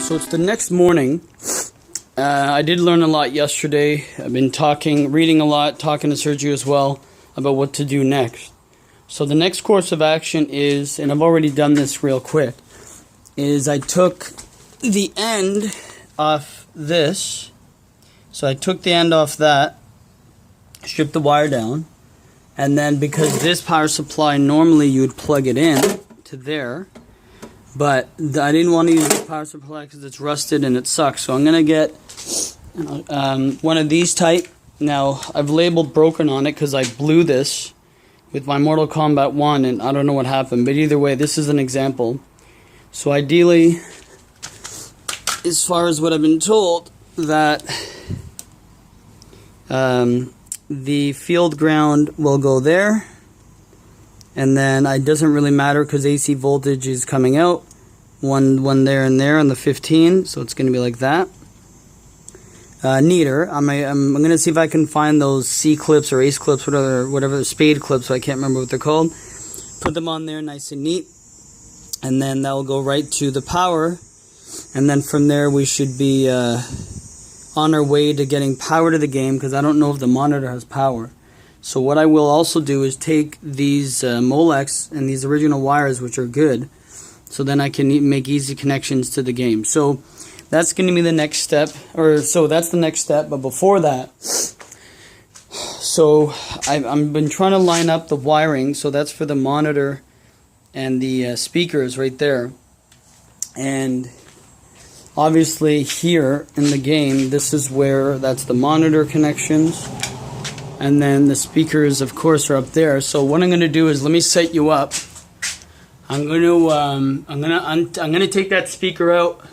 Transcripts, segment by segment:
so it's the next morning. I did learn a lot yesterday. I've been reading a lot, talking to Sergio as well about what to do next. So the next course of action is, and I've already done this real quick, is I took the end off this. So I took the end off that, stripped the wire down, and then because this power supply, normally you would plug it in to there, but I didn't want to use this power supply because it's rusted and it sucks. So I'm going to get one of these type. Now, I've labeled broken on it because I blew this with my Mortal Kombat 1 and I don't know what happened. But either way, this is an example. So ideally, as far as what I've been told, that the field ground will go there. And then it doesn't really matter because AC voltage is coming out. One there and there on the 15. So it's going to be like that. Neater. I'm going to see if I can find those C clips or ace clips, whatever the spade clips, so I can't remember what they're called. Put them on there nice and neat. And then that will go right to the power. And then from there we should be on our way to getting power to the game, because I don't know if the monitor has power. So what I will also do is take these Molex and these original wires, which are good, so then I can make easy connections to the game. So that's going to be the next step, so that's the next step. But before that, so I've been trying to line up the wiring. So that's for the monitor and the speakers right there. And obviously here in the game, this is where that's the monitor connections. And then the speakers, of course, are up there. So what I'm going to do is, let me set you up. I'm going to take that speaker out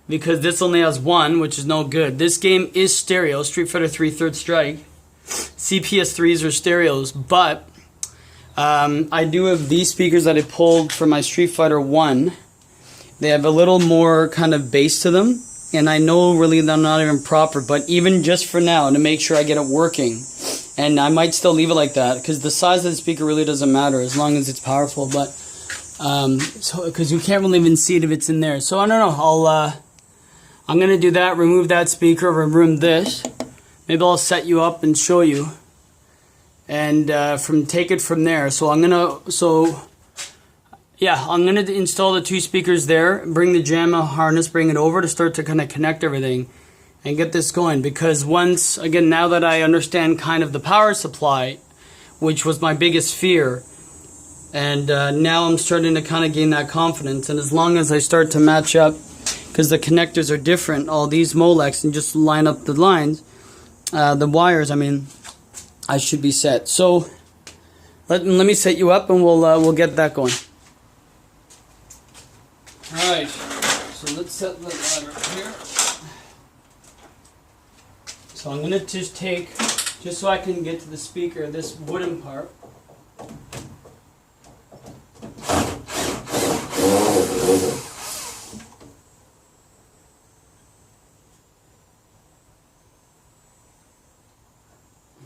because this only has one, which is no good. This game is stereo, Street Fighter 3 Third Strike. CPS3s are stereos, but I do have these speakers that I pulled from my Street Fighter 1. They have a little more kind of bass to them. And I know really they're not even proper, but even just for now, to make sure I get it working. And I might still leave it like that, because the size of the speaker really doesn't matter as long as it's powerful. But because you can't really even see it if it's in there. So I don't know. I'm gonna do that. Remove that speaker. Remove this. Maybe I'll set you up and show you, and take it from there. So I'm gonna install the two speakers there. Bring the jamma harness. Bring it over to start to kind of connect everything. And get this going, because now that I understand kind of the power supply, which was my biggest fear, and now I'm starting to kind of gain that confidence, and as long as I start to match up, because the connectors are different, all these Molex, and just line up the lines, the wires, I should be set. So let me set you up and we'll get that going. Alright, so let's set the ladder up here. So I'm going to just take, just so I can get to the speaker, this wooden part.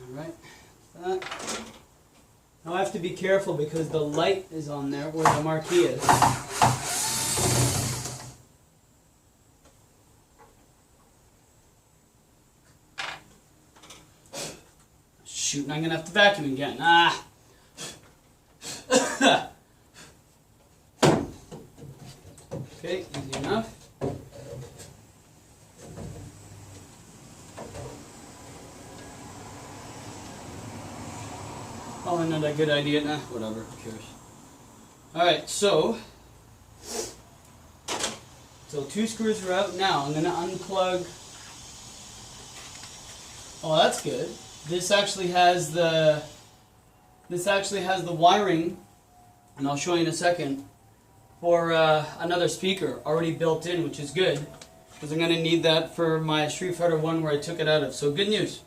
Alright, that. Now I have to be careful because the light is on there where the marquee is. Shoot, and I'm going to have to vacuum again. Okay, easy enough. Probably not a good idea. Whatever, who cares. Alright, so two screws are out. Now I'm going to unplug. Oh, that's good. This actually has the wiring, and I'll show you in a second, for another speaker already built in, which is good, because I'm going to need that for my Street Fighter 1 where I took it out of. So good news.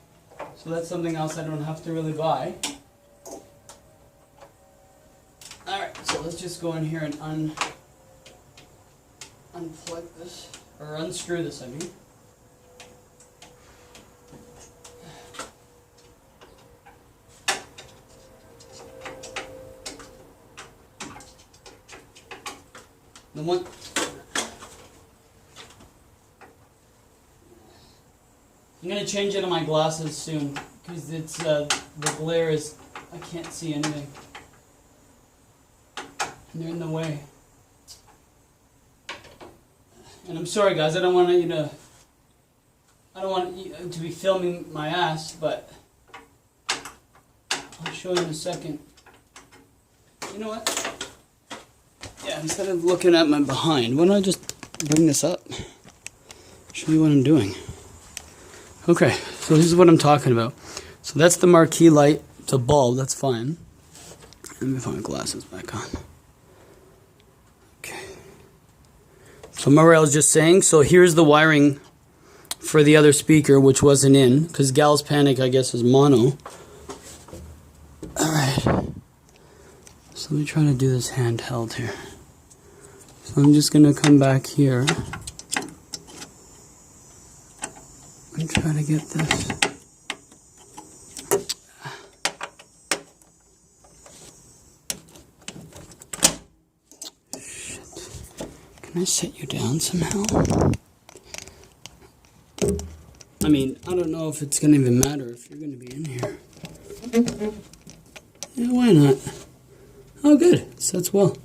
So that's something else I don't have to really buy. Alright, so let's just go in here and unplug this, or unscrew this, I mean. The one I'm gonna change it on my glasses soon because it's the glare is, I can't see anything. And they're in the way. And I'm sorry guys, I don't want you to be filming my ass, but I'll show you in a second. You know what? Yeah, instead of looking at my behind, why don't I just bring this up? Show you what I'm doing. Okay, so this is what I'm talking about. So that's the marquee light. It's a bulb, that's fine. Let me put my glasses back on. Okay. So remember I was just saying, so here's the wiring for the other speaker, which wasn't in, because Gal's Panic, I guess, is mono. Alright. So let me try to do this handheld here. So I'm just going to come back here and try to get this. Shit. Can I set you down somehow? I mean, I don't know if it's going to even matter if you're going to be in here. Yeah, why not? Oh, good. Sets well.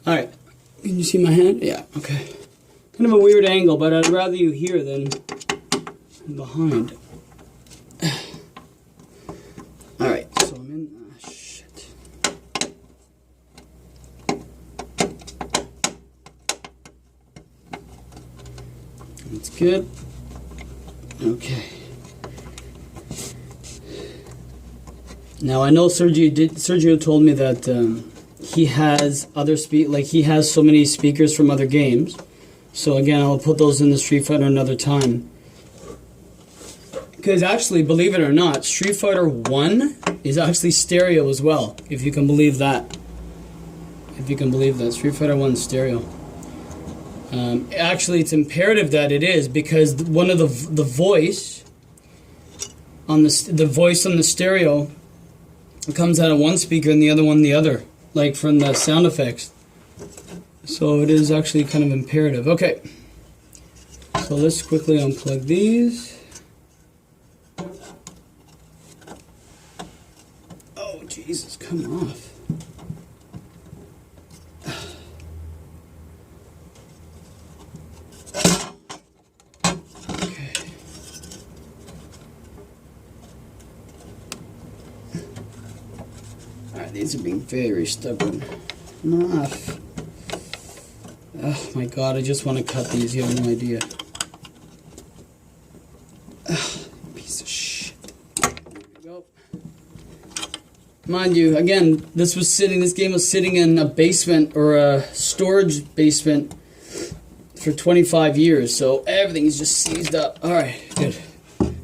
Alright. Can you see my hand? Yeah, okay. Kind of a weird angle, but I'd rather you here than behind. Alright, so I'm in. Ah, shit. That's good. Okay. Now I know Sergio told me that he has other he has so many speakers from other games. So again, I'll put those in the Street Fighter another time. Because actually, believe it or not, Street Fighter 1 is actually stereo as well, if you can believe that. If you can believe that, Street Fighter 1 stereo. Actually, it's imperative that it is, because one of the voice on the voice on the stereo comes out of one speaker and the other one the other, like from the sound effects. So it is actually kind of imperative. Okay, so let's quickly unplug these. Oh Jesus, come off. These are being very stubborn. Come off. Oh my god, I just want to cut these, you have no idea. Ugh, piece of shit. There we go. Mind you, again, this game was sitting in a basement or a storage basement for 25 years, so everything is just seized up. Alright, good.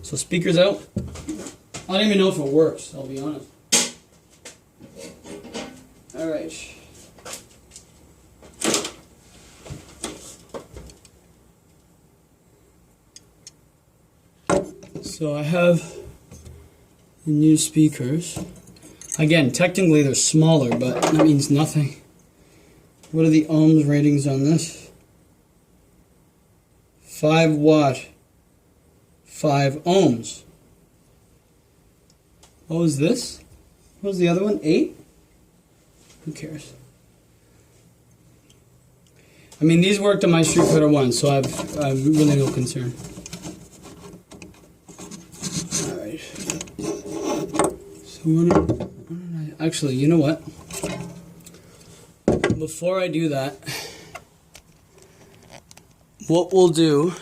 So speakers out. I don't even know if it works, I'll be honest. Alright. So I have the new speakers. Again, technically they're smaller, but that means nothing. What are the ohms ratings on this? 5 watt. 5 ohms. What was this? What was the other one? 8? Who cares? I mean, these worked on my Street Fighter 1, so I've really no concern. Alright. So actually, you know what? Before I do that, what we'll do...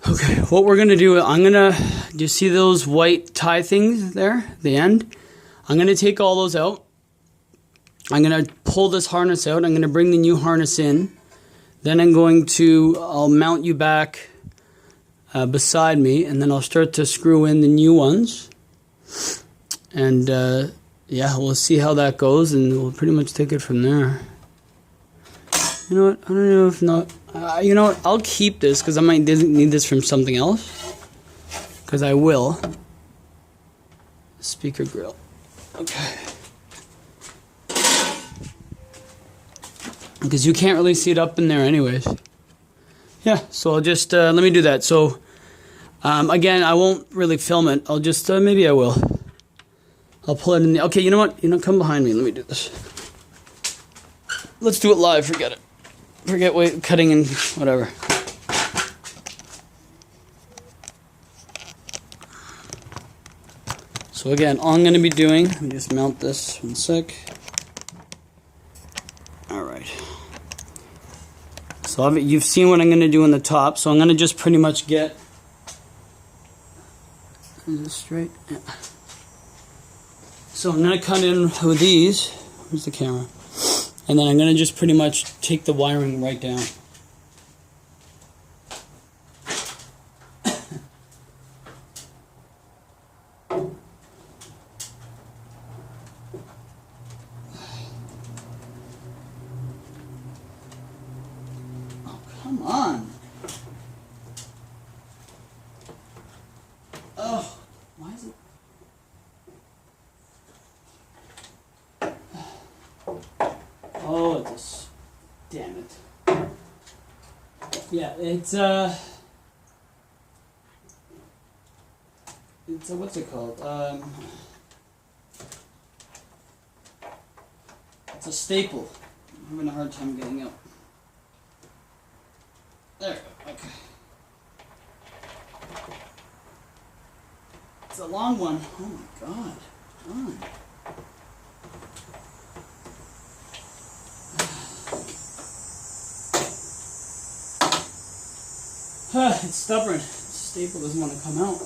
Okay, what we're going to do, do you see those white tie things there, the end? I'm going to take all those out. I'm going to pull this harness out. I'm going to bring the new harness in. Then I'll mount you back beside me, and then I'll start to screw in the new ones. And yeah, we'll see how that goes, and we'll pretty much take it from there. You know what? I don't know if not. You know what? I'll keep this because I might need this from something else. Because I will. Speaker grill. Okay. Because you can't really see it up in there anyways. Yeah, so I'll just, let me do that. So, again, I won't really film it. I'll just, maybe I will. I'll pull it in the, okay, you know what? Come behind me. Let me do this. Let's do it live. Forget it. Forget cutting and whatever. So again, all I'm going to be doing, let me just mount this 1 sec. Alright. So you've seen what I'm going to do on the top, so I'm going to just pretty much get... Is this straight? Yeah. So I'm going to cut in with these. Where's the camera? And then I'm going to just pretty much take the wiring right down. Come on. Oh, why is it? Oh, this. Damn it. Yeah, it's what's it called? It's a staple. I'm having a hard time getting up. There we go, okay. It's a long one. Oh my god. Come on. It's stubborn. The staple doesn't want to come out.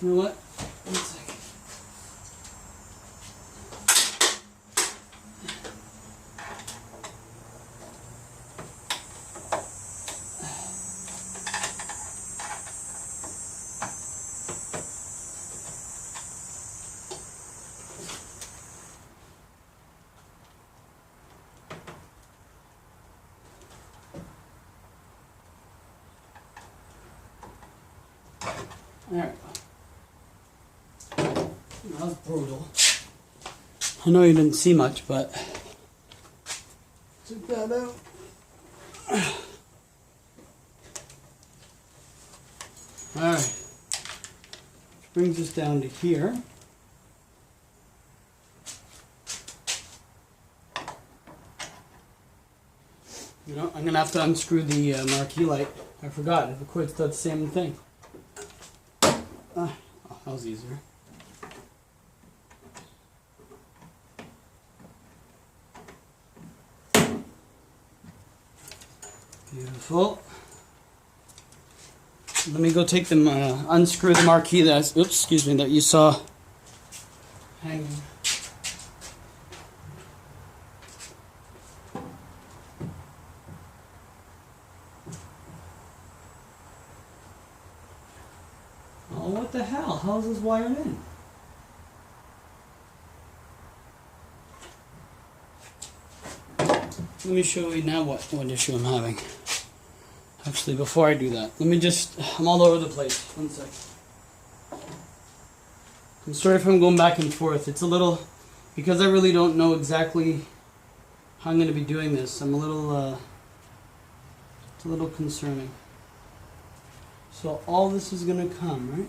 You know what? 1 second. There we go. That was brutal. I know you didn't see much, but took that out. Alright. Which brings us down to here. You know, I'm going to have to unscrew the marquee light. I forgot. If it quits, does the same thing. Oh, that was easier. Beautiful. Let me go take them, unscrew the marquee that, oops, excuse me, that you saw hanging. Oh, what the hell? How's this wired in? Let me show you now what issue I'm having. Actually, before I do that, let me just, I'm all over the place. 1 sec. I'm sorry if I'm going back and forth. It's a little, because I really don't know exactly how I'm going to be doing this. I'm a little, it's a little concerning. So all this is going to come, right?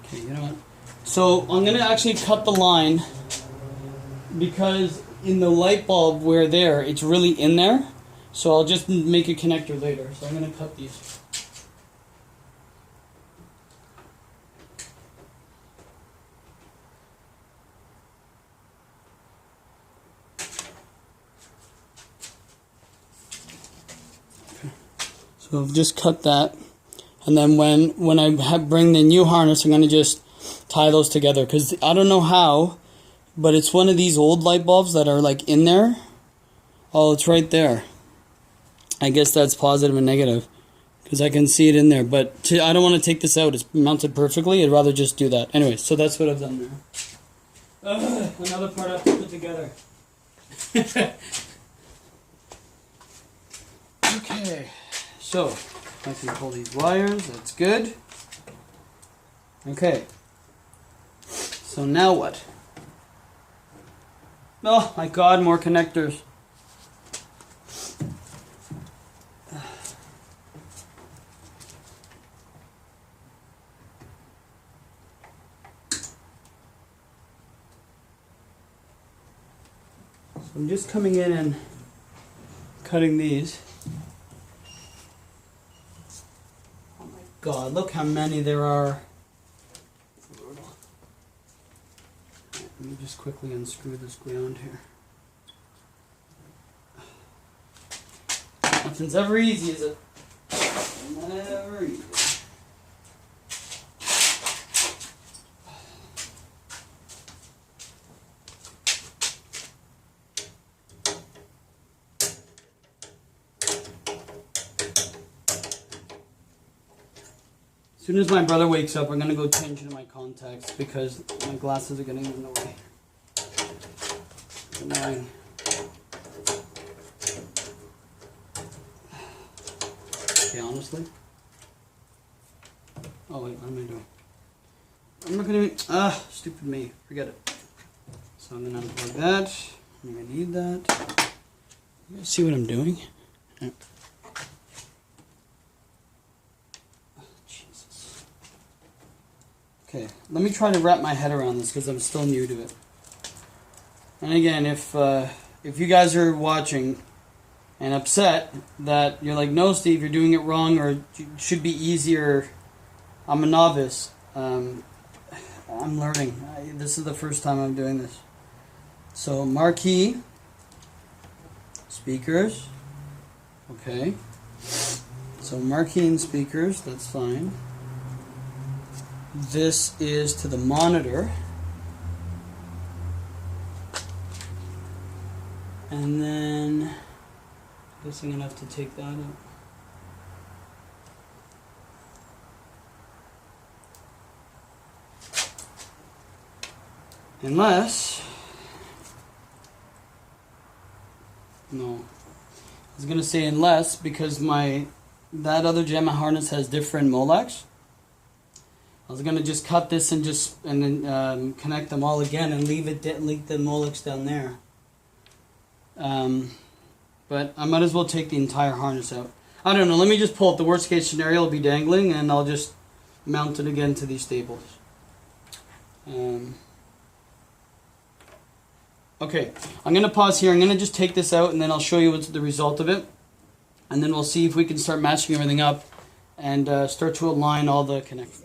Okay, you know what? So I'm going to actually cut the line because in the light bulb where there, it's really in there. So I'll just make a connector later. So I'm going to cut these. Okay. So I've just cut that. And then when I bring the new harness, I'm going to just tie those together. Because I don't know how, but it's one of these old light bulbs that are like in there. Oh, it's right there. I guess that's positive and negative. Because I can see it in there. But I don't want to take this out. It's mounted perfectly. I'd rather just do that. Anyway, so that's what I've done there. Another part I have to put together. Okay, so I can pull these wires, that's good. Okay, so now what? Oh my god, more connectors. So I'm just coming in and cutting these. Oh my god, look how many there are. Let me just quickly unscrew this ground here. Nothing's ever easy, is it? Never easy. As soon as my brother wakes up, I'm going to go change into my contacts because my glasses are getting in the way. Annoying. Okay, honestly. Oh wait, what am I doing? I'm not going to... stupid me. Forget it. So I'm going to unplug that. I'm going to need that. You guys see what I'm doing? Yeah. Okay, let me try to wrap my head around this because I'm still new to it. And again, if you guys are watching and upset that you're like, no, Steve, you're doing it wrong, or it should be easier, I'm a novice. I'm learning. This is the first time I'm doing this. So marquee, speakers, okay. So marquee and speakers, that's fine. This is to the monitor. And then I guess I'm going to have to take that out. Unless, no, I was going to say unless because that other jamma harness has different Molecs. I was going to just cut this and then connect them all again and leave the Molecs down there. But I might as well take the entire harness out. I don't know, let me just pull it. The worst case scenario will be dangling and I'll just mount it again to these staples. Okay, I'm going to pause here. I'm going to just take this out and then I'll show you what's the result of it. And then we'll see if we can start matching everything up and start to align all the connectors.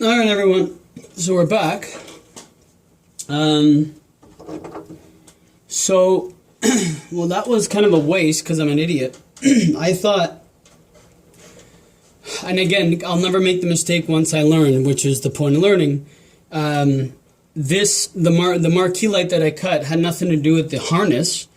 Alright everyone, so we're back. So, well that was kind of a waste because I'm an idiot. I thought, and again, I'll never make the mistake once I learn, which is the point of learning. The marquee light that I cut had nothing to do with the harness.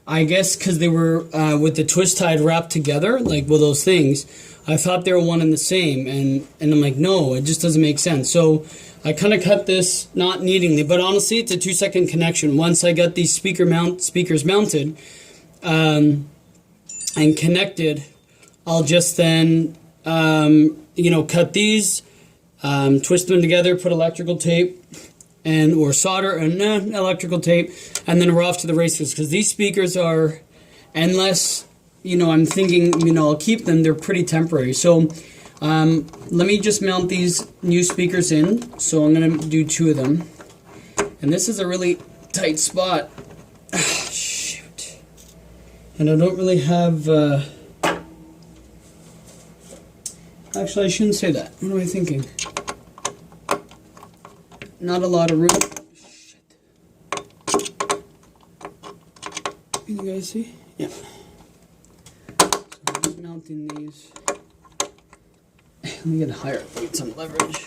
I guess because they were with the twist tied wrapped together, like with those things. I thought they were one and the same, and I'm like, no, it just doesn't make sense. So I kind of cut this, not needingly, but honestly, it's a 2-second connection. Once I got these speakers mounted and connected, I'll just then, cut these, twist them together, put electrical tape or solder and electrical tape, and then we're off to the races. Because these speakers are, unless I'm thinking, I'll keep them, they're pretty temporary. So let me just mount these new speakers in. So I'm going to do 2 of them. And this is a really tight spot. Shoot. And I don't really have... Actually, I shouldn't say that. What am I thinking? Not a lot of room. Shit. Can you guys see? Yeah. Mounting these. Let me get higher, get some leverage.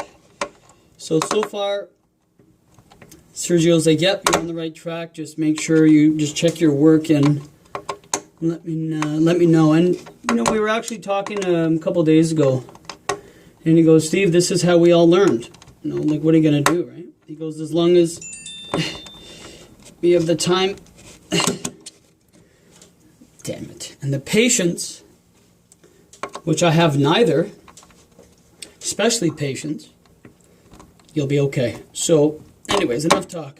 So far, Sergio's like, yep, you're on the right track. Just make sure you just check your work and let me know. And we were actually talking a couple days ago, and he goes, Steve, this is how we all learned. Like, what are you gonna do, right? He goes, as long as we have the time damn it, and the patience, which I have neither, especially patience, you'll be okay. So, anyways, enough talk.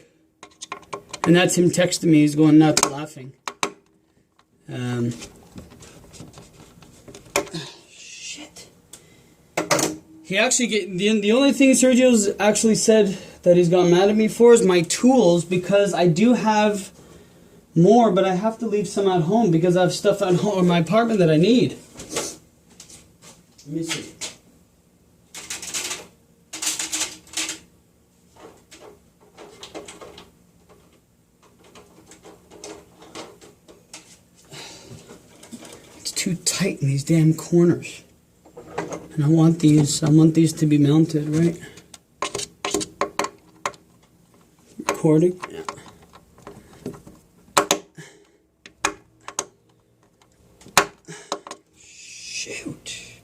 And that's him texting me. He's going nuts laughing. Shit. He actually the only thing Sergio's actually said that he's got mad at me for is my tools, because I do have more, but I have to leave some at home because I have stuff at home in my apartment that I need. Let me see. It's too tight in these damn corners. And I want these to be mounted, right? Recording? Yeah. Shoot.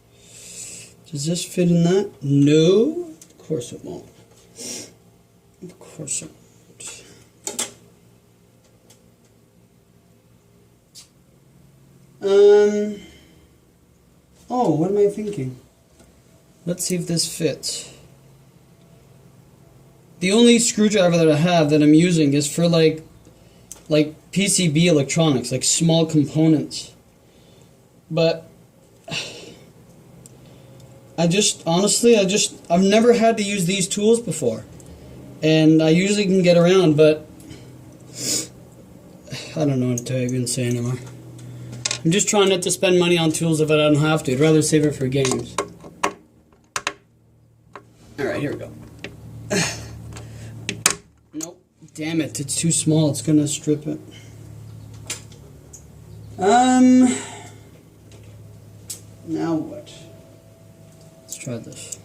Does this fit in that? No. Of course it won't. Of course it won't. Oh, what am I thinking? Let's see if this fits. The only screwdriver that I have that I'm using is for like PCB electronics, like small components. But I've never had to use these tools before. And I usually can get around, but I don't know what to even say anymore. I'm just trying not to spend money on tools if I don't have to. I'd rather save it for games. Alright, here we go. Nope. Damn it, it's too small. It's gonna strip it. Now what? Let's try this.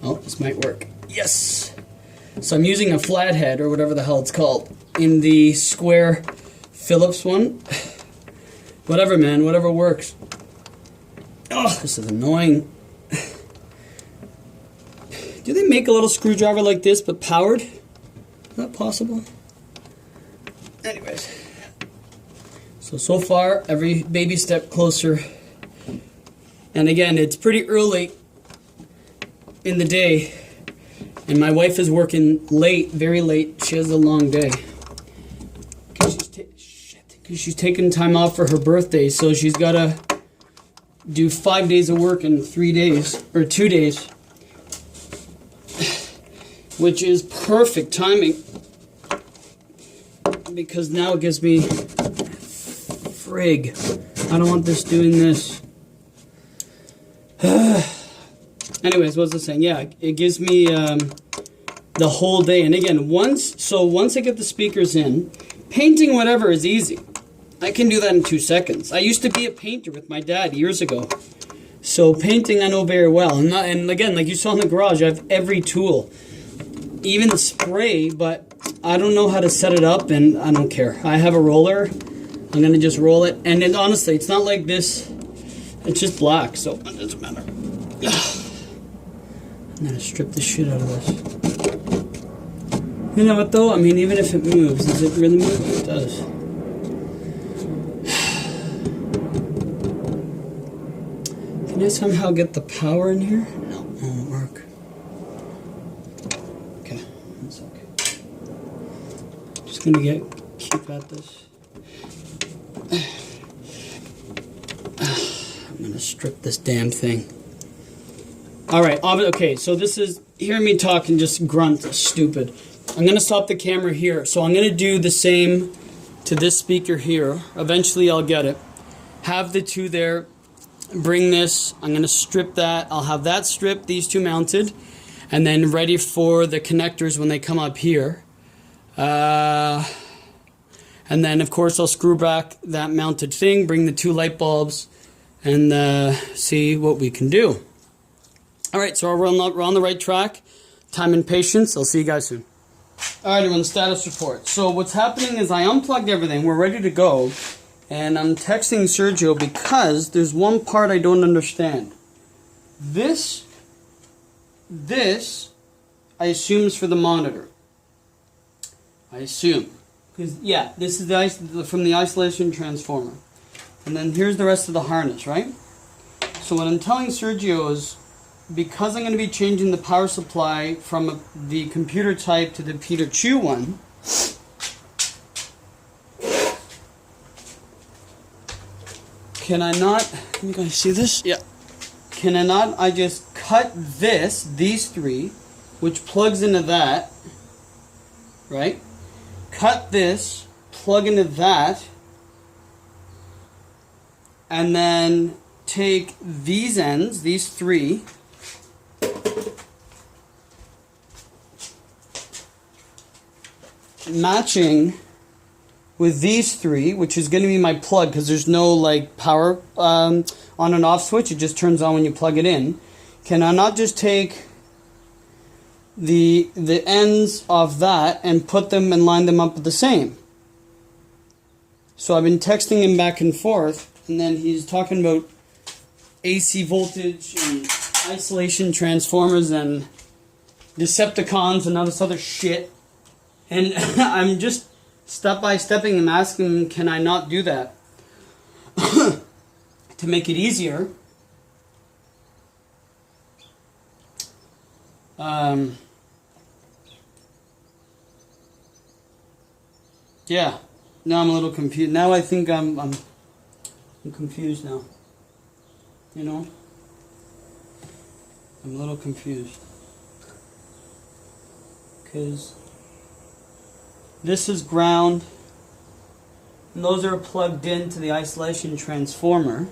Oh, this might work. Yes! So I'm using a flathead, or whatever the hell it's called, in the square Phillips one. Whatever, man. Whatever works. Oh, this is annoying. Do they make a little screwdriver like this, but powered? Is that possible? Anyways. So far, every baby step closer. And again, it's pretty early in the day. And my wife is working late, very late. She has a long day. Because she's taking time off for her birthday, so she's got to do 5 days of work in 3 days, or 2 days. Which is perfect timing. Because now it gives me... Frig. I don't want this doing this. Anyways, what was I saying? Yeah, it gives me the whole day. And again, once I get the speakers in, painting whatever is easy. I can do that in 2 seconds. I used to be a painter with my dad years ago. So painting I know very well. And again, like you saw in the garage, I have every tool. Even the spray, but I don't know how to set it up, and I don't care. I have a roller. I'm going to just roll it. And then, honestly, it's not like this. It's just black, so it doesn't matter. I'm going to strip the shit out of this. You know what, though? I mean, even if it moves, does it really move? It does. Can I somehow get the power in here? No, it won't work. Okay, that's okay. Just going to keep at this. I'm going to strip this damn thing. Alright, okay, so this is, hearing me talk and just grunt, stupid. I'm going to stop the camera here. So I'm going to do the same to this speaker here. Eventually I'll get it. Have the two there. Bring this. I'm going to strip that. I'll have that stripped, these two mounted. And then ready for the connectors when they come up here. And then, of course, I'll screw back that mounted thing, bring the two light bulbs, and see what we can do. All right, so we're on the right track. Time and patience. I'll see you guys soon. All right, everyone, status report. So what's happening is I unplugged everything. We're ready to go. And I'm texting Sergio because there's one part I don't understand. This, I assume is for the monitor. I assume. Because, yeah, this is from the isolation transformer. And then here's the rest of the harness, right? So what I'm telling Sergio is, because I'm going to be changing the power supply from the computer type to the Peter Chew one, can I not, can you guys see this? Yeah. Can I just cut these three, which plugs into that, right? Cut this, plug into that, and then take these ends, these three, matching with these three, which is going to be my plug, because there's no like power on and off switch. It just turns on when you plug it in. Can I not just take the ends of that and put them and line them up with the same? So I've been texting him back and forth, and then he's talking about AC voltage and isolation transformers and Decepticons and all this other shit. And I'm just step by stepping and asking him, can I not do that? To make it easier. Yeah. Now I'm a little confused. Now I think I'm confused now. You know? I'm a little confused. Because this is ground, and those are plugged into the isolation transformer.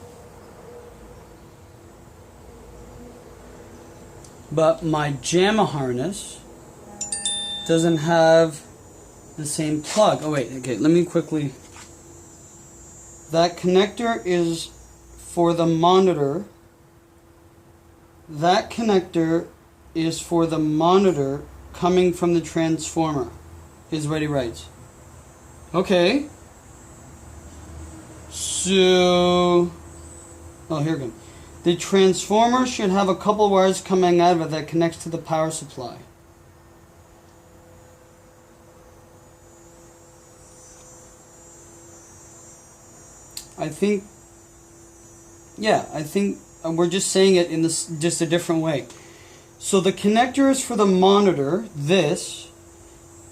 But my JAMMA harness doesn't have the same plug. Oh wait, okay, let me quickly. That connector is for the monitor. That connector is for the monitor coming from the transformer, is what he writes. Okay. So, oh, here we go. The transformer should have a couple wires coming out of it that connects to the power supply. I think, yeah, I think we're just saying it in this just a different way. So the connector is for the monitor, this,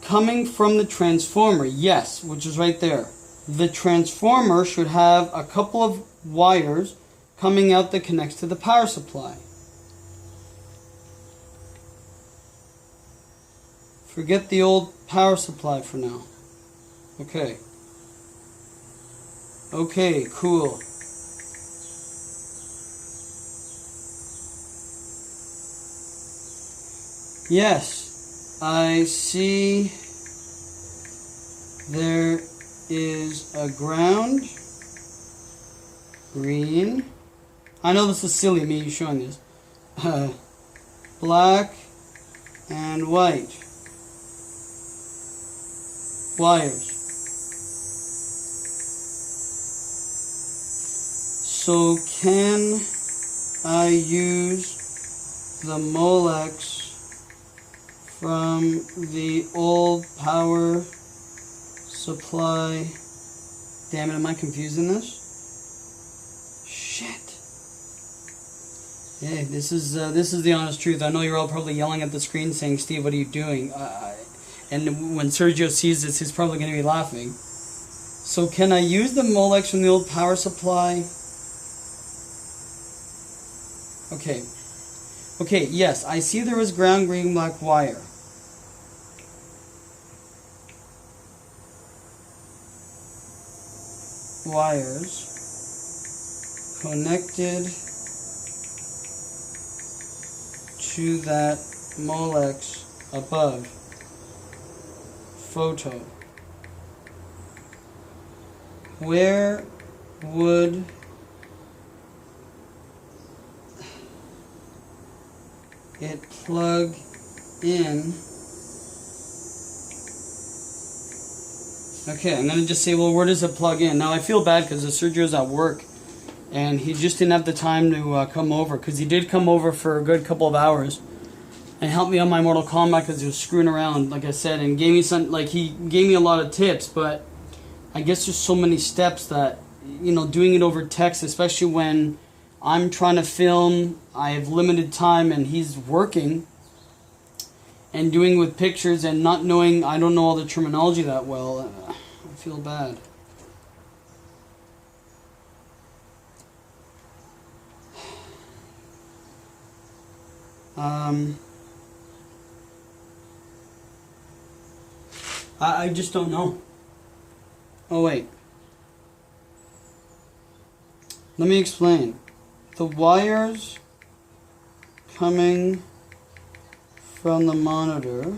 coming from the transformer, yes, which is right there. The transformer should have a couple of wires coming out that connects to the power supply. Forget the old power supply for now. Okay. Okay, cool. Yes, I see there is a ground, green. I know this is silly, me showing this. Black and white wires. So can I use the Molex from the old power supply? Damn it, am I confusing this? Shit. Hey, this is the honest truth. I know you're all probably yelling at the screen saying, Steve, what are you doing? And when Sergio sees this, he's probably going to be laughing. So can I use the Molex from the old power supply? Okay. Okay, yes, I see there is ground, green, black wire. Wires connected to that Molex above. Photo. Where would it plug in? Okay, I'm going to just say, well, where does it plug in? Now, I feel bad because Sergio's at work, and he just didn't have the time to come over, because he did come over for a good couple of hours. and helped me on my Mortal Kombat because he was screwing around, like I said, and gave me some, like, he gave me a lot of tips, but I guess there's so many steps that, you know, doing it over text, especially when I'm trying to film, I have limited time and he's working, and doing with pictures and not knowing, I don't know all the terminology that well, I feel bad. I just don't know. Oh wait. Let me explain. The wires coming from the monitor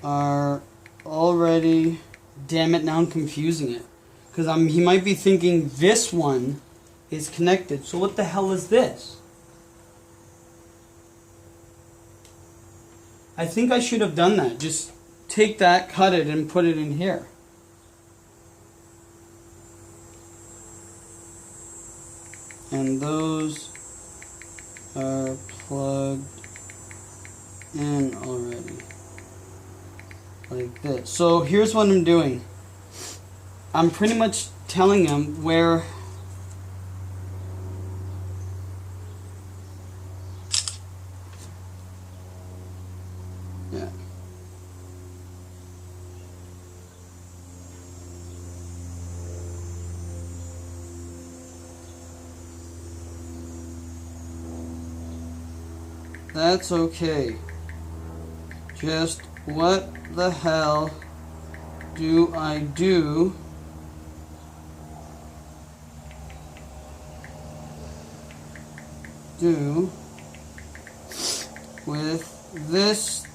are already... Damn it, now I'm confusing it. Because he might be thinking this one is connected. So what the hell is this? I think I should have done that. Just take that, cut it, and put it in here. And those are plugged in already. Like this. So here's what I'm doing. I'm pretty much telling him where... Yeah. That's okay. Just what the hell do I do with this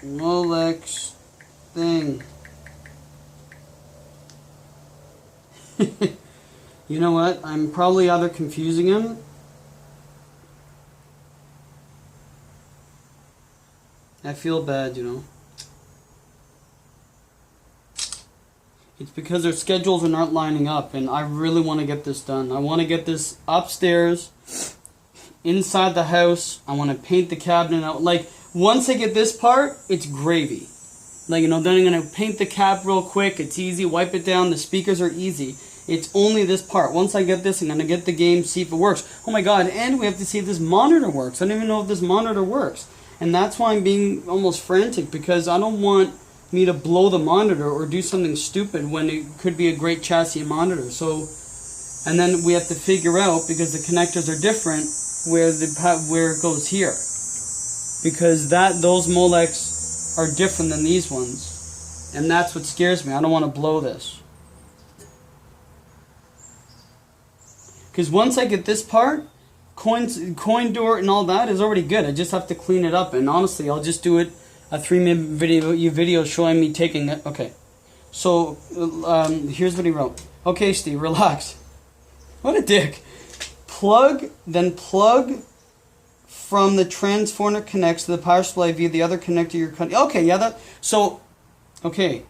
Molex thing? You know what? I'm probably either confusing him. I feel bad, you know. It's because their schedules are not lining up, and I really want to get this done. I want to get this upstairs, inside the house. I want to paint the cabinet out. Like, once I get this part, it's gravy. Like, you know, then I'm going to paint the cap real quick. It's easy. Wipe it down. The speakers are easy. It's only this part. Once I get this, I'm going to get the game, see if it works. Oh my god, and we have to see if this monitor works. I don't even know if this monitor works. And that's why I'm being almost frantic, because I don't want me to blow the monitor or do something stupid when it could be a great chassis monitor. So, and then we have to figure out, because the connectors are different, where it goes here. Because those Molex are different than these ones. And that's what scares me. I don't want to blow this. Because once I get this part, coin door and all that is already good. I just have to clean it up, and honestly, I'll just do it a 3-minute video showing me taking it. Okay, so here's what he wrote. Okay, Steve, relax. What a dick. Plug from the transformer connects to the power supply via the other connector you're cutting. Okay, yeah, okay,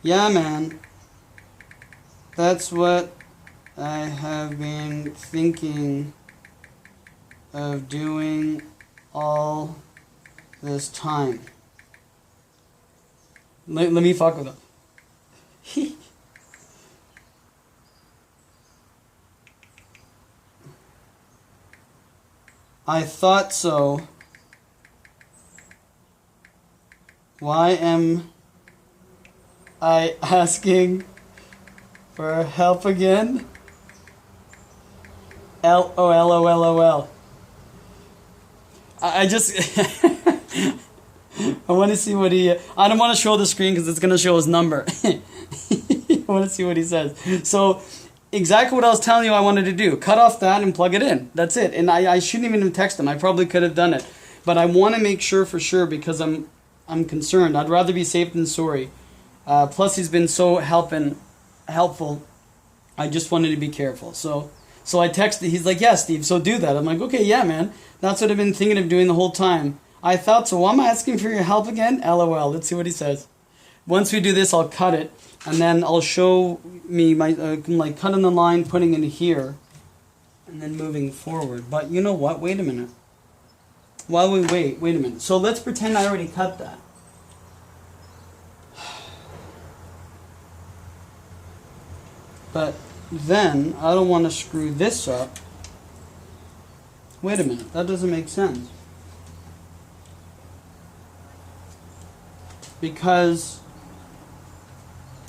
yeah, man. That's what I have been thinking of doing all this time. Let me fuck with him. I thought so. Why am I asking for help again? LOL. I just... I want to see what he... I don't want to show the screen because it's going to show his number. I want to see what he says. So, exactly what I was telling you I wanted to do. Cut off that and plug it in. That's it. And I shouldn't even have texted him. I probably could have done it. But I want to make sure for sure, because I'm concerned. I'd rather be safe than sorry. Plus, he's been so helpful. I just wanted to be careful. So I texted. He's like, yeah, Steve, so do that. I'm like, okay, yeah, man. That's what I've been thinking of doing the whole time. I thought so. Well, I'm asking for your help again? LOL. Let's see what he says. Once we do this, I'll cut it. And then I'll show me my, like, cutting the line, putting it here. and then moving forward. But you know what? Wait a minute. While we wait a minute. So let's pretend I already cut that. But then I don't want to screw this up. Wait a minute. That doesn't make sense. Because,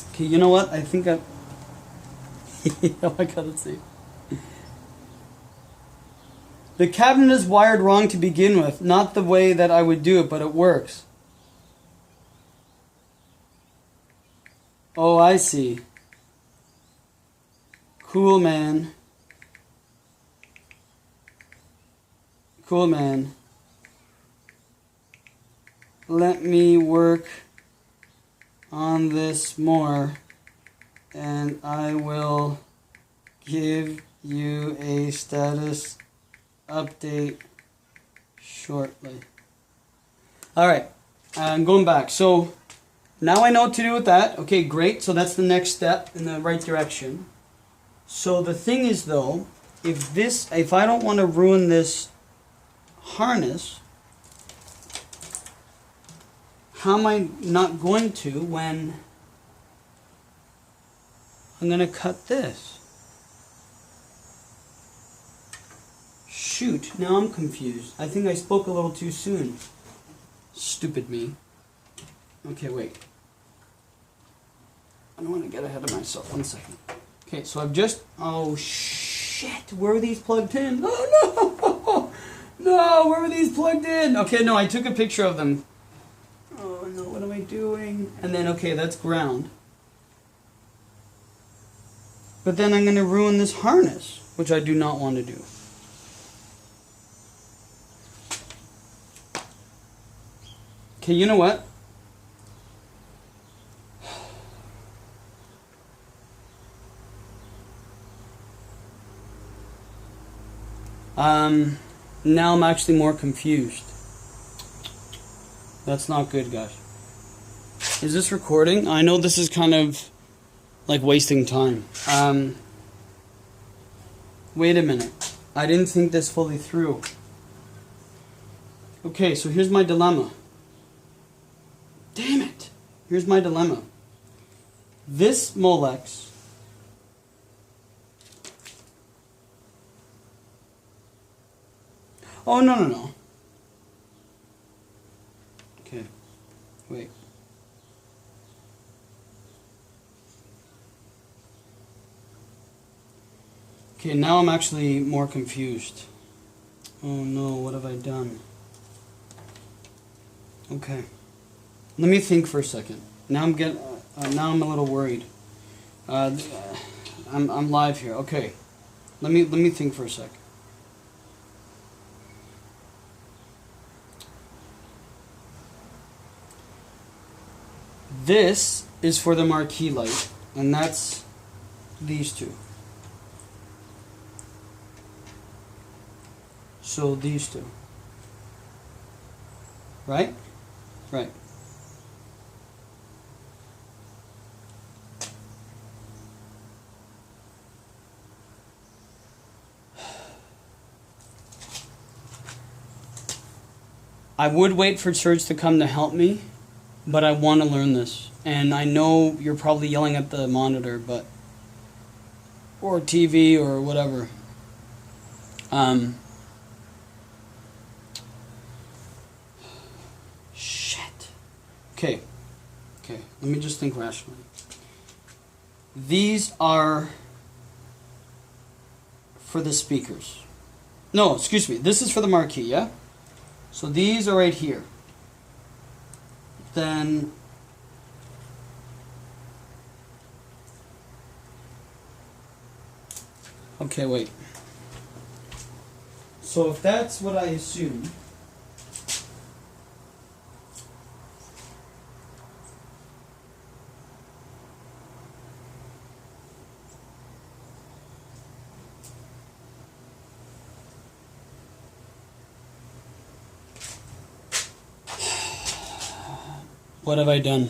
okay, you know what? I think I gotta see. The cabinet is wired wrong to begin with. Not the way that I would do it, but it works. Oh, I see. Cool, man. Cool, man. Let me work on this more, and I will give you a status update shortly. Alright, I'm going back. So now I know what to do with that. Okay, great. So that's the next step in the right direction. So the thing is though, if I don't want to ruin this harness, how am I not going to when I'm going to cut this? Shoot, now I'm confused. I think I spoke a little too soon. Stupid me. Okay, wait. I don't want to get ahead of myself. 1 second. Okay, so I've just... Oh, shit. Where are these plugged in? Oh, no. No, where were these plugged in? Okay, no, I took a picture of them. Oh, no, what am I doing? And then, okay, that's ground. But then I'm going to ruin this harness, which I do not want to do. Okay, you know what? Now I'm actually more confused. That's not good, guys. Is this recording? I know this is kind of like wasting time. Wait a minute. I didn't think this fully through. Okay, so here's my dilemma. Damn it! Here's my dilemma. This Molex oh, no. Okay, wait. Okay, now I'm actually more confused. Oh no, what have I done? Okay. Let me think for a second. Now I'm a little worried. I'm live here. Okay. Let me think for a sec. This is for the marquee light, and that's these two. So these two. Right? Right. I would wait for Serge to come to help me, but I want to learn this. And I know you're probably yelling at the monitor, but... or TV or whatever. Shit. Okay, let me just think rationally. These are for the speakers. No, excuse me, this is for the marquee, yeah? So these are right here. Then okay, wait. So if that's what I assume, what have I done?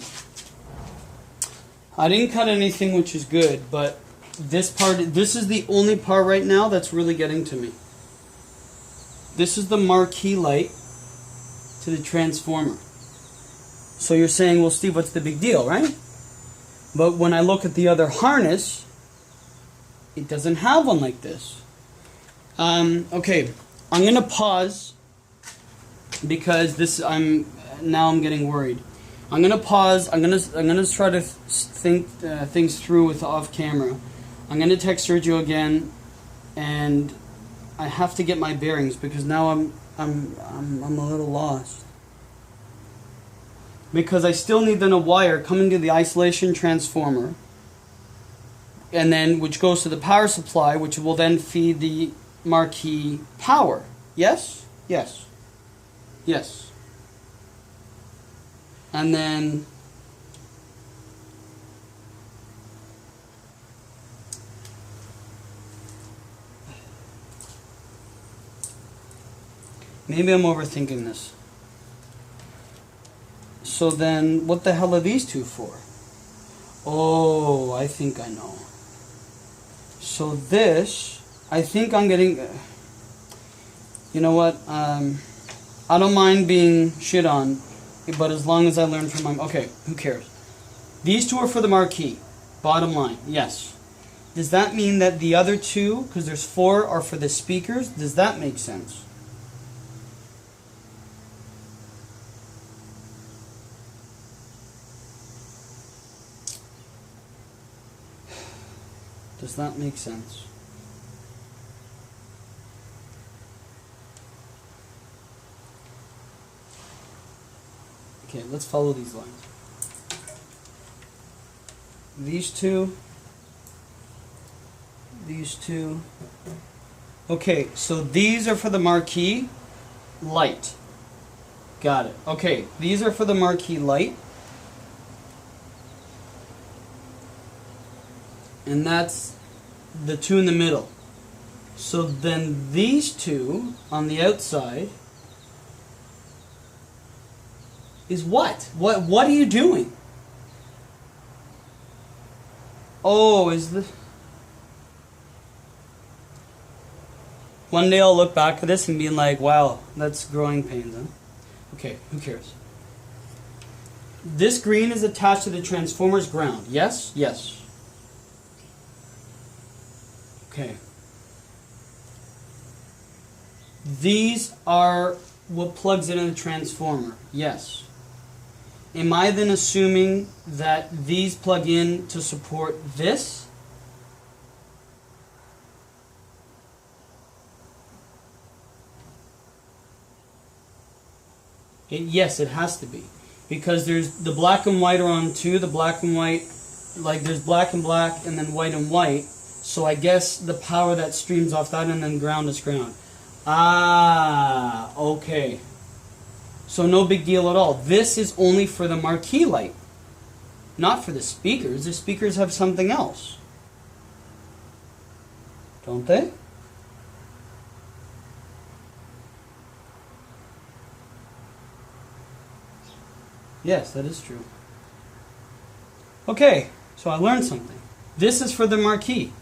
I didn't cut anything, which is good, but this is the only part right now that's really getting to me. This is the marquee light to the transformer. So you're saying, well, Steve, what's the big deal, right? But when I look at the other harness, it doesn't have one like this. Okay, I'm gonna pause because I'm getting worried. I'm gonna pause. I'm gonna try to think things through with off camera. I'm gonna text Sergio again, and I have to get my bearings because now I'm a little lost. Because I still need then a wire coming to the isolation transformer, and then which goes to the power supply, which will then feed the marquee power. Yes? Yes. Yes. And then maybe I'm overthinking this. So then, what the hell are these two for? Oh, I think I know. So this, I think I'm getting... you know what? I don't mind being shit on, but as long as I learn from my... Okay, who cares? These two are for the marquee. Bottom line, yes. Does that mean that the other two, because there's 4, are for the speakers? Does that make sense? Does that make sense? Okay, let's follow these lines. These two. These two. Okay, so these are for the marquee light. Got it. Okay, these are for the marquee light. And that's the two in the middle. So then these two on the outside is what? What are you doing? Oh, is this... One day I'll look back at this and be like, wow, that's growing pains, huh? Okay, who cares? This green is attached to the transformer's ground. Yes? Yes. Okay. These are what plugs into the transformer. Yes. Am I then assuming that these plug in to support this? Yes, it has to be. Because there's the black and white are on 2, the black and white, like there's black and black and then white and white. So I guess the power that streams off that and then ground is ground. Ah, okay. So no big deal at all. This is only for the marquee light, not for the speakers. The speakers have something else, don't they? Yes, that is true. Okay, so I learned something. This is for the marquee.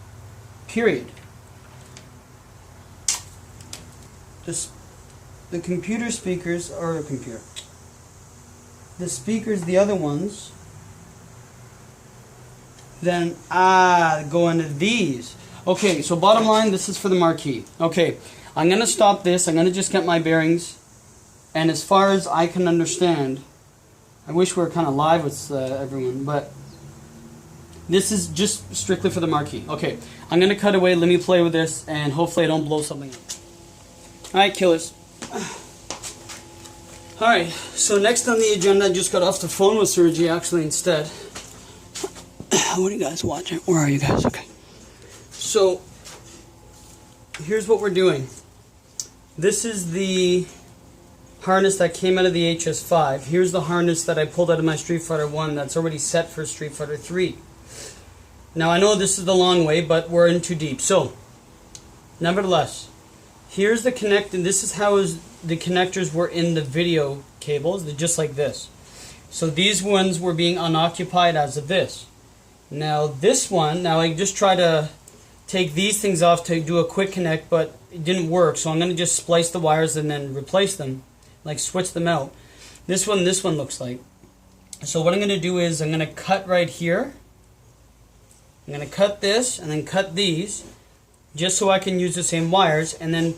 Period. The computer speakers, or a computer. The speakers, the other ones, then go into these. Okay, so bottom line, this is for the marquee. Okay, I'm going to stop this. I'm going to just get my bearings. And as far as I can understand, I wish we were kind of live with everyone, but this is just strictly for the marquee. Okay, I'm going to cut away. Let me play with this, and hopefully I don't blow something up. Alright, killers. Alright, so next on the agenda, I just got off the phone with Sergi, actually, instead. What are you guys watching? Where are you guys? Okay. So, here's what we're doing. This is the harness that came out of the HS5. Here's the harness that I pulled out of my Street Fighter 1 that's already set for Street Fighter 3. Now, I know this is the long way, but we're in too deep. So, nevertheless, here's the connect, and this is how the connectors were in the video cables. They're just like this. So these ones were being unoccupied as of this. Now this one, now I just try to take these things off to do a quick connect, but it didn't work, so I'm going to just splice the wires and then replace them, like switch them out. This one looks like. So what I'm going to do is I'm going to cut right here. I'm going to cut this and then cut these, just so I can use the same wires, and then,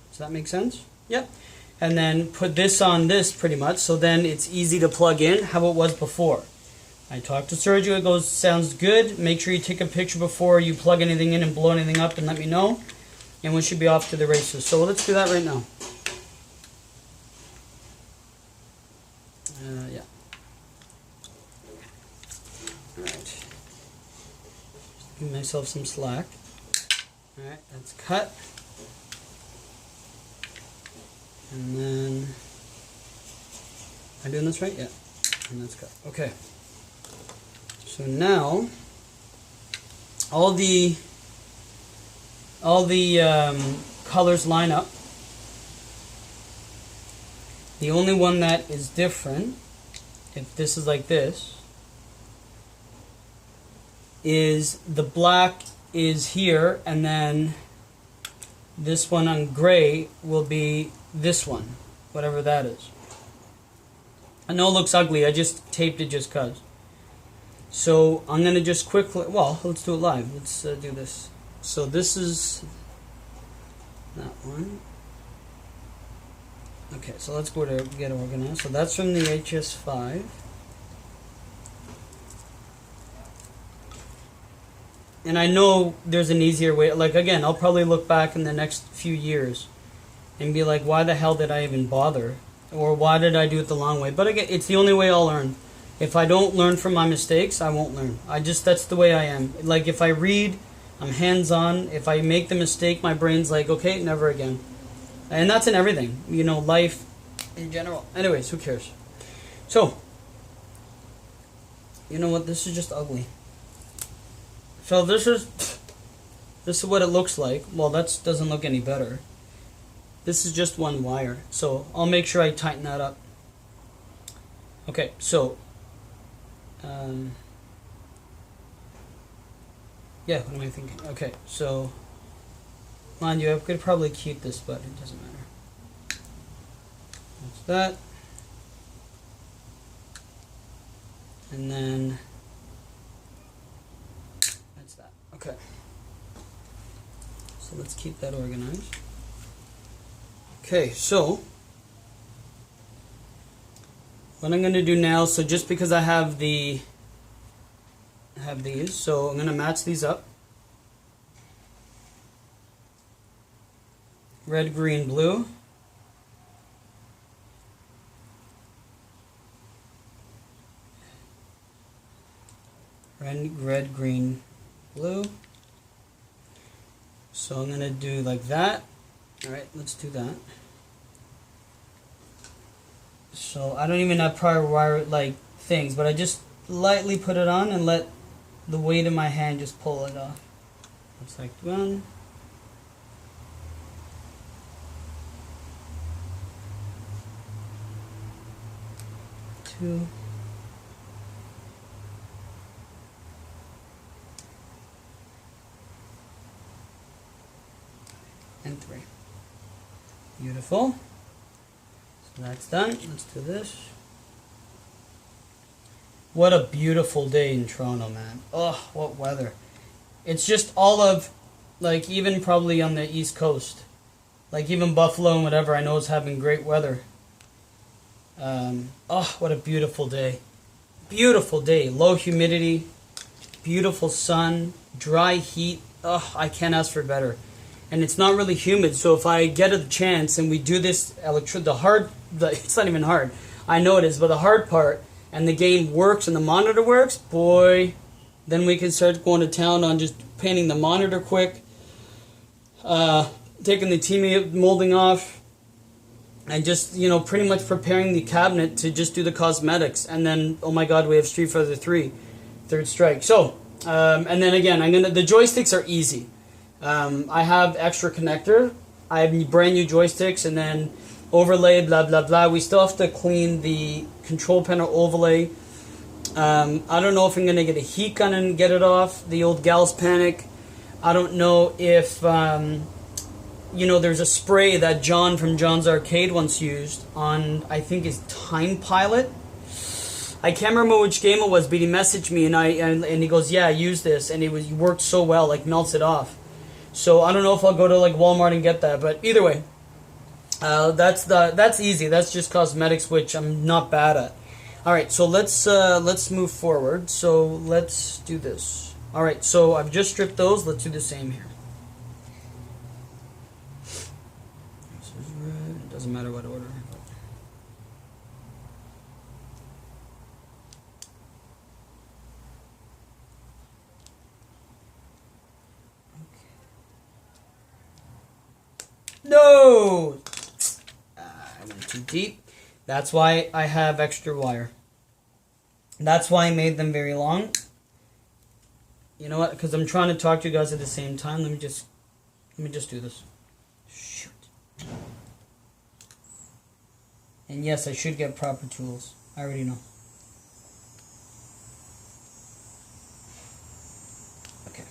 does that make sense? Yep. And then put this on this pretty much, so then it's easy to plug in how it was before. I talked to Sergio, it goes, sounds good. Make sure you take a picture before you plug anything in and blow anything up and let me know. And we should be off to the races. So let's do that right now. Yeah. Alright. Give myself some slack. Alright, that's cut. And then, am I doing this right? Yeah. And that's cut. Okay. So now, all the colors line up. The only one that is different, if this is like this, is the black is here, and then this one on gray will be this one, whatever that is. I know it looks ugly, I just taped it just cause. So I'm going to just quickly, well, let's do it live. Let's do this. So this is that one. Okay, so let's go to get organized. So that's from the HS5. And I know there's an easier way. Like, again, I'll probably look back in the next few years and be like, why the hell did I even bother? Or why did I do it the long way? But again, it's the only way I'll learn. If I don't learn from my mistakes, I won't learn. That's the way I am. Like, if I read, I'm hands-on. If I make the mistake, my brain's like, okay, never again. And that's in everything. You know, life in general. Anyways, who cares? So, you know what? This is just ugly. So this is what it looks like. Well, that doesn't look any better. This is just one wire. So I'll make sure I tighten that up. Okay, so yeah, what am I thinking? Okay, so mind you, I could probably keep this, but it doesn't matter. That's that. And then that's that. Okay. So let's keep that organized. Okay, so what I'm going to do now, so just because I have these, so I'm going to match these up. Red, green, blue. Red, green, blue. So I'm going to do like that. Alright, let's do that. So I don't even have prior wire like things, but I just lightly put it on and let the weight of my hand just pull it off. Looks like 1, 2, and 3. Beautiful. So that's done. Let's do this. What a beautiful day in Toronto, man. Oh, what weather. It's just all of, like, even probably on the East Coast. Like, even Buffalo and whatever, I know is having great weather. Oh, what a beautiful day. Beautiful day. Low humidity. Beautiful sun. Dry heat. Oh, I can't ask for better. And it's not really humid, so if I get a chance and we do this, it's not even hard. I know it is, but the hard part, and the game works and the monitor works, boy, then we can start going to town on just painting the monitor quick, taking the TV molding off, and just, you know, pretty much preparing the cabinet to just do the cosmetics. And then, oh my god, we have Street Fighter 3, Third Strike. So, and then again, the joysticks are easy. I have extra connector, I have brand new joysticks, and then overlay, blah blah blah. We still have to clean the control panel overlay, I don't know if I'm going to get a heat gun and get it off, the old Gal's Panic. I don't know if, you know, there's a spray that John from John's Arcade once used on, I think, his Time Pilot. I can't remember which game it was, but he messaged me and he goes, yeah, use this, and it worked so well, like melts it off. So I don't know if I'll go to like Walmart and get that, but either way, that's easy. That's just cosmetics, which I'm not bad at. All right, so let's move forward. So let's do this. All right, so I've just stripped those. Let's do the same here. This is red. It doesn't matter what order. No! I went too deep. That's why I have extra wire. That's why I made them very long. You know what? Because I'm trying to talk to you guys at the same time. Let me just do this. Shoot. And yes, I should get proper tools. I already know. Okay.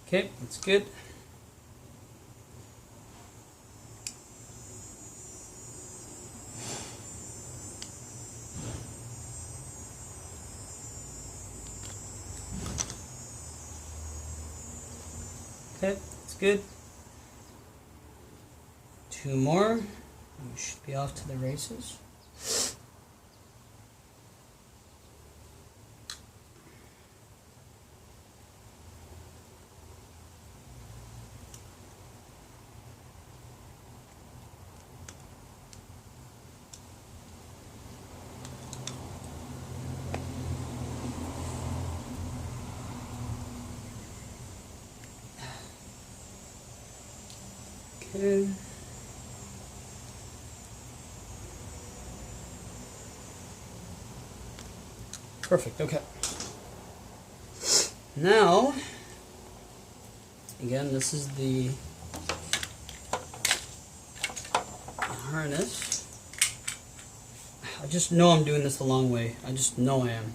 Okay, that's good. Okay, that's good. Two more. We should be off to the races. Okay. Perfect, okay. Now, again, this is the harness. I just know I'm doing this the long way. I just know I am.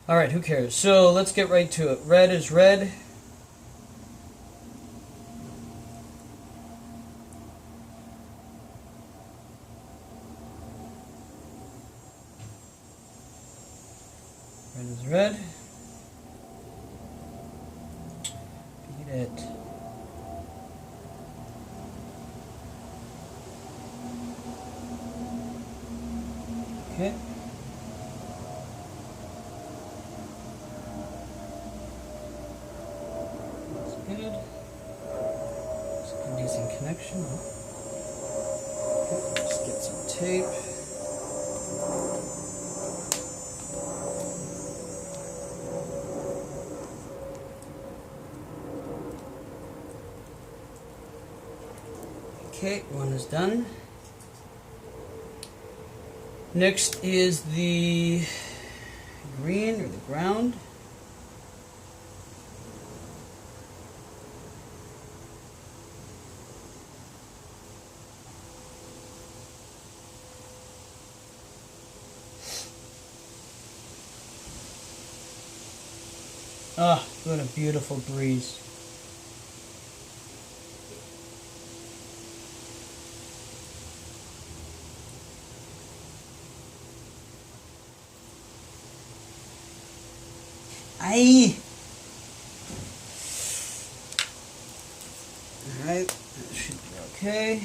Alright, who cares? So, let's get right to it. Red is red. Red is red. Beat it. Okay. That's good. It's a decent connection. Okay, let's get some tape. Okay, one is done. Next is the green or the ground. Ah, what a beautiful breeze. Aye. Alright, that should be okay.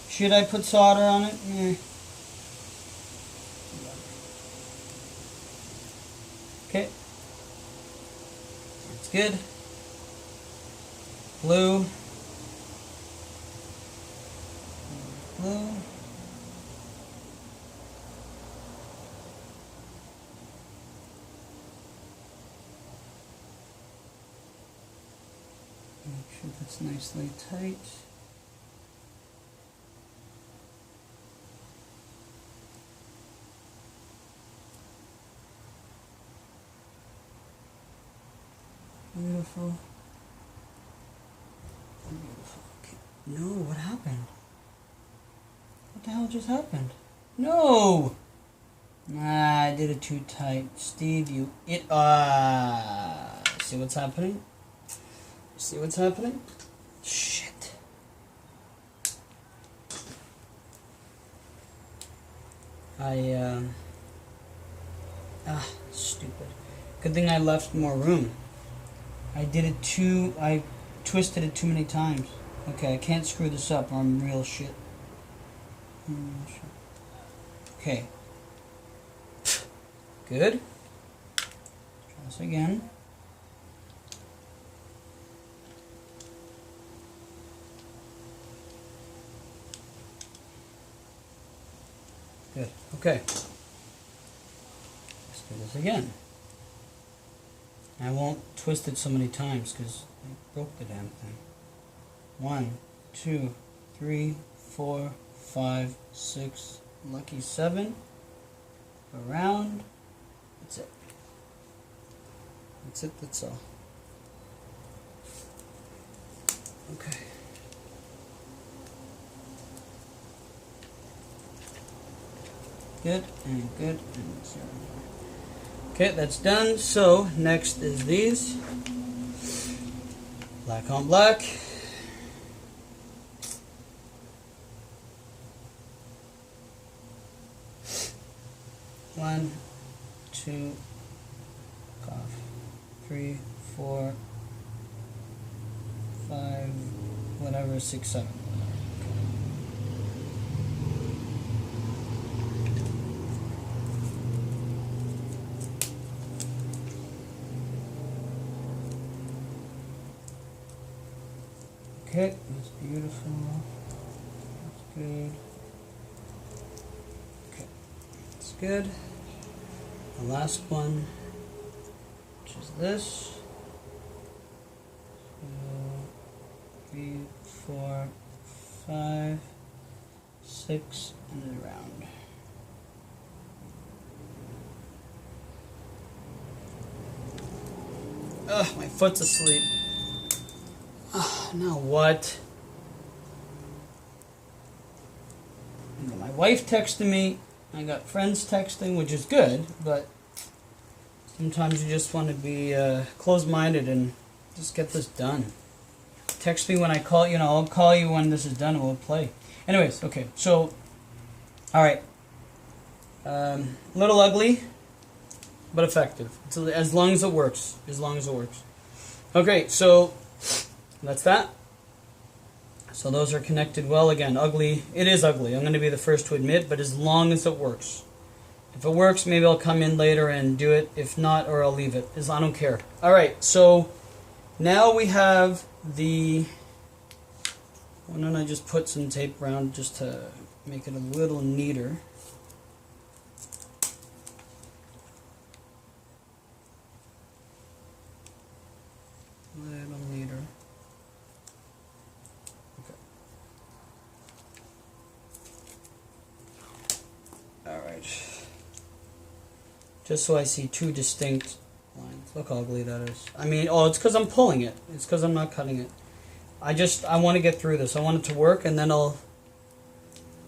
Should I put solder on it? Okay. That's good. Blue. Blue. That's nicely tight. Beautiful. Beautiful. Okay. No, what happened? What the hell just happened? No! Nah, I did it too tight. Steve, you see what's happening? See what's happening? Shit. Stupid. Good thing I left more room. I twisted it too many times. Okay, I can't screw this up or I'm real shit. Okay. Good. Try this again. Good. Okay. Let's do this again. I won't twist it so many times because I broke the damn thing. 1, 2, 3, 4, 5, 6, lucky 7. Around. That's it. That's it, that's all. Okay. Good and good and 0. Okay, that's done. So next is these. Black on black. One, 2, 3, 4, 5, whatever, 6, 7. Okay, that's beautiful. That's good. Okay, that's good. The last one, which is this. 2, 3, 4, 5, 6, and then around. Ugh, my foot's asleep. Now what? My wife texted me. I got friends texting, which is good, but sometimes you just want to be closed-minded and just get this done. Text me when I call, I'll call you when this is done and we'll play. Anyways, okay, so, alright. Little ugly, but effective. As long as it works. As long as it works. Okay, so that's that. So those are connected well. Again, ugly. It is ugly. I'm going to be the first to admit, but as long as it works. If it works, maybe I'll come in later and do it. If not, or I'll leave it. I don't care. Alright, so now we have the... Why don't I just put some tape around just to make it a little neater. A little neater. Alright. Just so I see two distinct lines. Look how ugly that is. I mean, it's because I'm pulling it. It's because I'm not cutting it. I want to get through this. I want it to work, and then I'll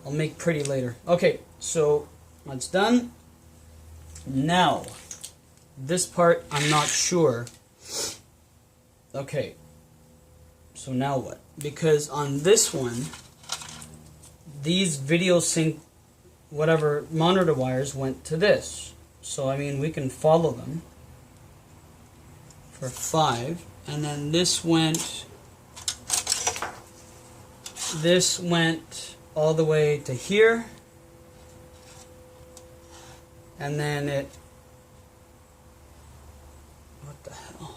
make pretty later. Okay, so that's done. Now, this part I'm not sure. Okay, so now what? Because on this one, these video sync whatever monitor wires went to this. So I mean, we can follow them for 5, and then this went all the way to here, and then what the hell?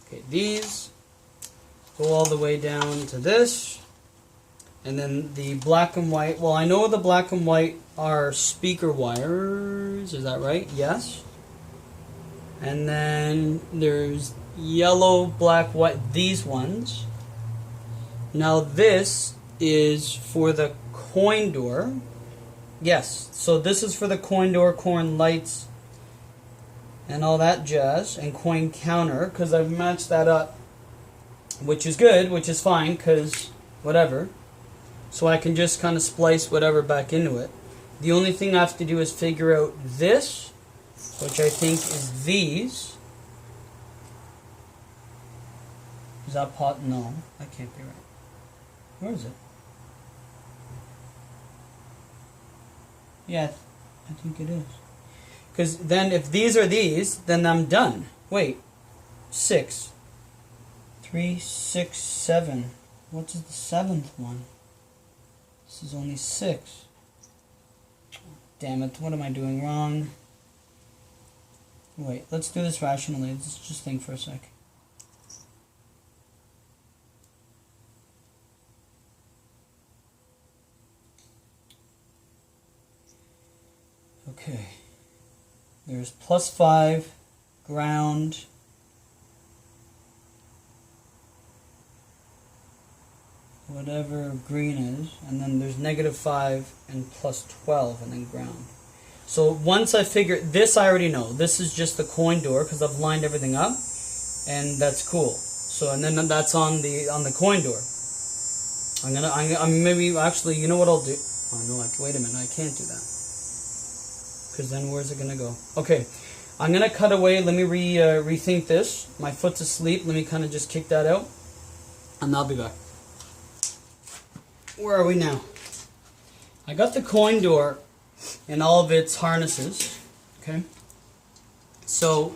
Okay, these go all the way down to this. And then the black and white, well, I know the black and white are speaker wires, is that right? Yes. And then there's yellow, black, white, these ones. Now this is for the coin door. Yes, so this is for the coin door, coin lights, and all that jazz, and coin counter, because I've matched that up, which is good, which is fine, because whatever. So I can just kind of splice whatever back into it. The only thing I have to do is figure out this, which I think is these. Is that pot? No, that can't be right. Where is it? Yeah, I think it is. Because then if these are these, then I'm done. Wait, 6. 3, 6, 7. What is the 7th one? This is only 6. Damn it, what am I doing wrong? Wait, let's do this rationally. Let's just think for a sec. Okay. There's +5, ground, whatever green is, and then there's -5 and +12, and then ground. So once I figure this, I already know. This is just the coin door because I've lined everything up, and that's cool. So and then that's on the coin door. I'm maybe actually, you know what I'll do? Oh no! Wait a minute, I can't do that. Because then where's it gonna go? Okay, I'm gonna cut away. Let me rethink this. My foot's asleep. Let me kind of just kick that out, and I'll be back. Where are we now? I got the coin door and all of its harnesses. Okay, so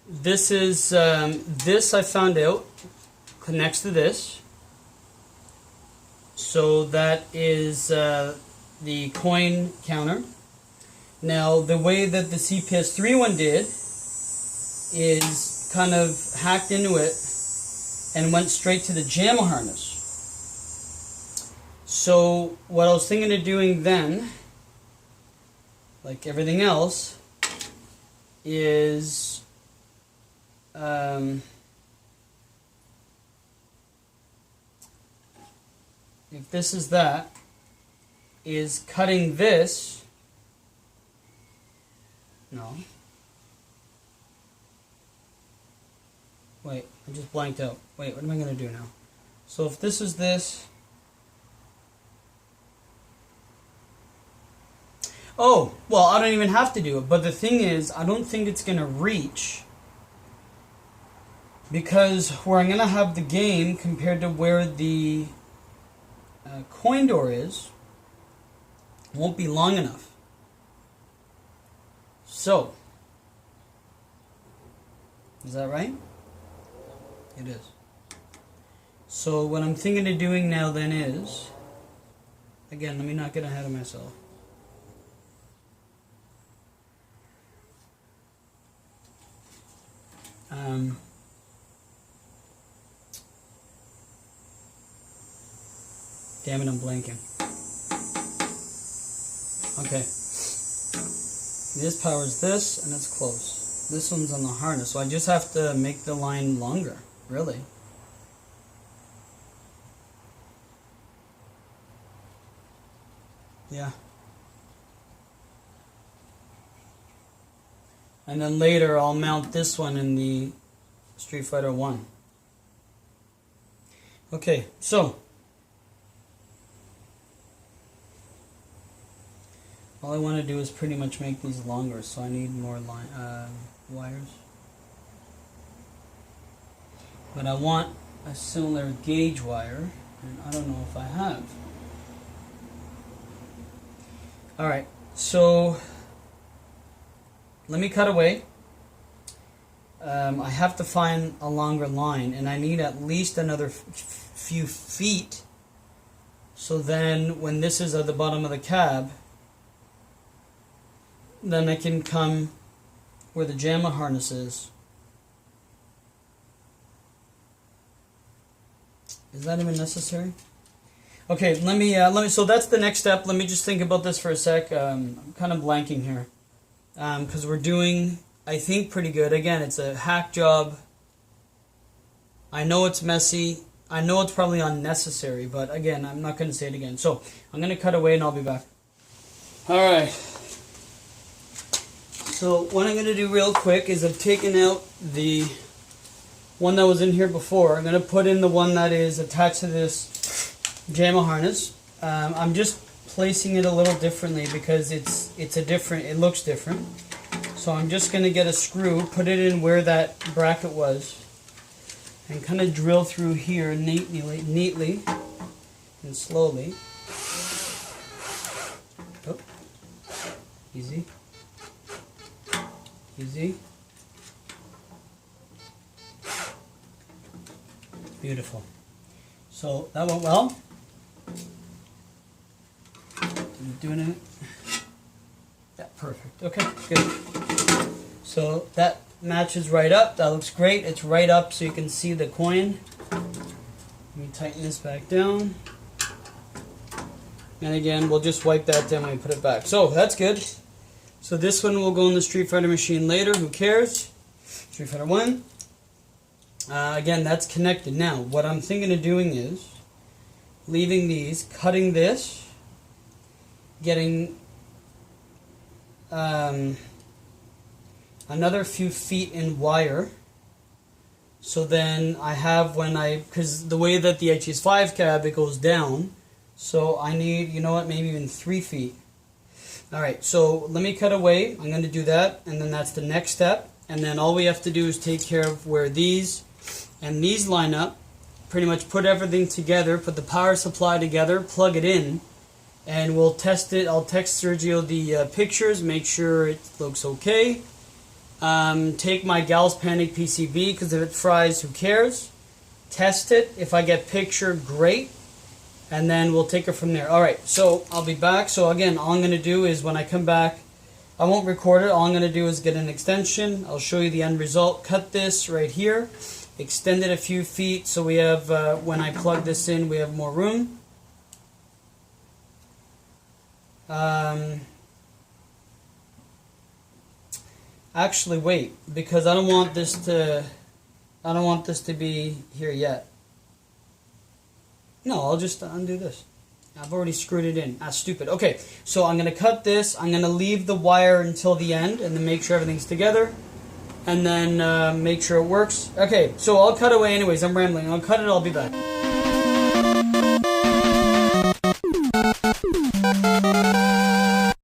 this is this I found out connects to this. So that is the coin counter. Now, the way that the CPS3 one did is kind of hacked into it and went straight to the JAMMA harness. So, what I was thinking of doing then, like everything else, is if this is that, is cutting this. No. Wait, I just blanked out. Wait, what am I going to do now? So if this is this... Oh, well, I don't even have to do it. But the thing is, I don't think it's going to reach. Because where I'm going to have the game compared to where the coin door is, won't be long enough. So, is that right? It is. So what I'm thinking of doing now then is, again, let me not get ahead of myself. Damn it, I'm blanking. Okay. This powers this, and it's close. This one's on the harness, so I just have to make the line longer, really. Yeah. And then later I'll mount this one in the Street Fighter 1. Okay, so all I want to do is pretty much make these longer, so I need more wires. But I want a similar gauge wire, and I don't know if I have. Alright, so let me cut away. I have to find a longer line, and I need at least another few feet, so then when this is at the bottom of the cab, then I can come where the JAMMA harness is. Is that even necessary? Okay, let me. So that's the next step. Let me just think about this for a sec. I'm kind of blanking here, because we're doing I think, pretty good. Again, it's a hack job. I know it's messy. I know it's probably unnecessary, but again, I'm not going to say it again. So I'm going to cut away and I'll be back. Alright. So what I'm going to do real quick is I've taken out the one that was in here before. I'm going to put in the one that is attached to this JAMMA harness. I'm just placing it a little differently because it looks different. So I'm just going to get a screw, put it in where that bracket was, and kind of drill through here neatly and slowly. Oh. Easy. Easy. Beautiful. So that went well. Doing it? Yeah, perfect. Okay, good. So that matches right up. That looks great. It's right up so you can see the coin. Let me tighten this back down. And again, we'll just wipe that down when we put it back. So that's good. So this one will go in the Street Fighter machine later. Who cares? Street Fighter 1. Again, that's connected. Now, what I'm thinking of doing is leaving these, cutting this, getting another few feet in wire. So then I have because the way that the HS5 cab, it goes down. So I need, you know what, maybe even 3 feet. Alright, so let me cut away. I'm going to do that, and then that's the next step. And then all we have to do is take care of where these and these line up. Pretty much put everything together, put the power supply together, plug it in, and we'll test it. I'll text Sergio the pictures, make sure it looks okay. Take my Gal's Panic PCB, because if it fries, who cares? Test it. If I get picture, great. And then we'll take it from there. Alright, so I'll be back. So again, all I'm going to do is when I come back, I won't record it. All I'm going to do is get an extension. I'll show you the end result. Cut this right here. Extend it a few feet so we have, when I plug this in, we have more room. Actually, wait, because I don't want this to be here yet. No, I'll just undo this. I've already screwed it in. Ah, stupid. Okay, so I'm going to cut this. I'm going to leave the wire until the end and then make sure everything's together. And then make sure it works. Okay, so I'll cut away anyways. I'm rambling. I'll cut it. I'll be back.